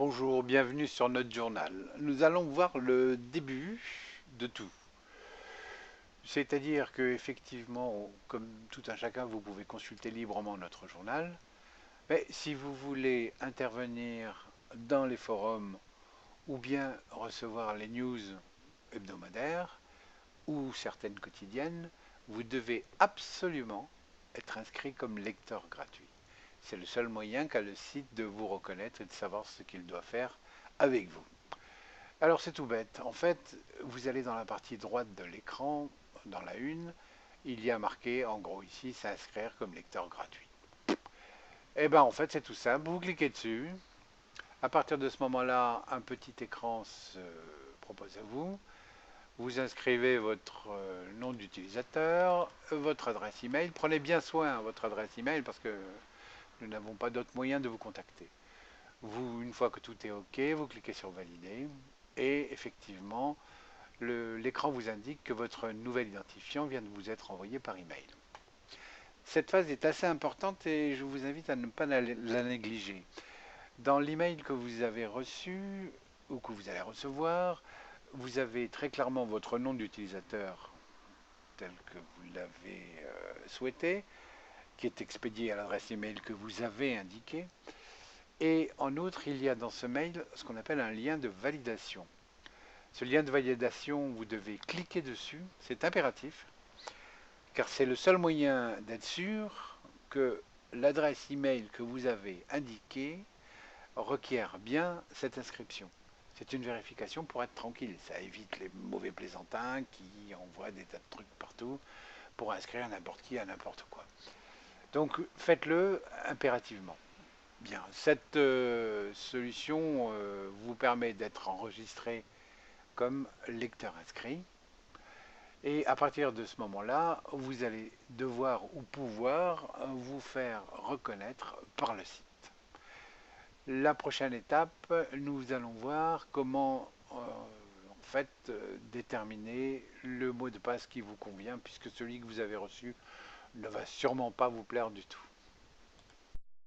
Bonjour, bienvenue sur notre journal. Nous allons voir le début de tout. C'est-à-dire que effectivement, comme tout un chacun, vous pouvez consulter librement notre journal. Mais si vous voulez intervenir dans les forums ou bien recevoir les news hebdomadaires ou certaines quotidiennes, vous devez absolument être inscrit comme lecteur gratuit. C'est le seul moyen qu'a le site de vous reconnaître et de savoir ce qu'il doit faire avec vous. Alors c'est tout bête. En fait, vous allez dans la partie droite de l'écran, dans la une, il y a marqué en gros ici s'inscrire comme lecteur gratuit. Et bien en fait c'est tout simple, vous cliquez dessus. À partir de ce moment-là, un petit écran se propose à vous. Vous inscrivez votre nom d'utilisateur, votre adresse email. Prenez bien soin de votre adresse email parce que nous n'avons pas d'autre moyen de vous contacter. Vous, une fois que tout est OK, vous cliquez sur valider et effectivement, l'écran vous indique que votre nouvel identifiant vient de vous être envoyé par email. Cette phase est assez importante et je vous invite à ne pas la négliger. Dans l'email que vous avez reçu ou que vous allez recevoir, vous avez très clairement votre nom d'utilisateur tel que vous l'avez souhaité, qui est expédié à l'adresse email que vous avez indiquée. Et en outre, il y a dans ce mail ce qu'on appelle un lien de validation. Ce lien de validation, vous devez cliquer dessus, c'est impératif, car c'est le seul moyen d'être sûr que l'adresse email que vous avez indiquée requiert bien cette inscription. C'est une vérification pour être tranquille. Ça évite les mauvais plaisantins qui envoient des tas de trucs partout pour inscrire n'importe qui à n'importe quoi. Donc faites-le impérativement. Bien, cette solution vous permet d'être enregistré comme lecteur inscrit. Et à partir de ce moment-là, vous allez devoir ou pouvoir vous faire reconnaître par le site. La prochaine étape, nous allons voir comment en fait déterminer le mot de passe qui vous convient, puisque celui que vous avez reçu ne va sûrement pas vous plaire du tout.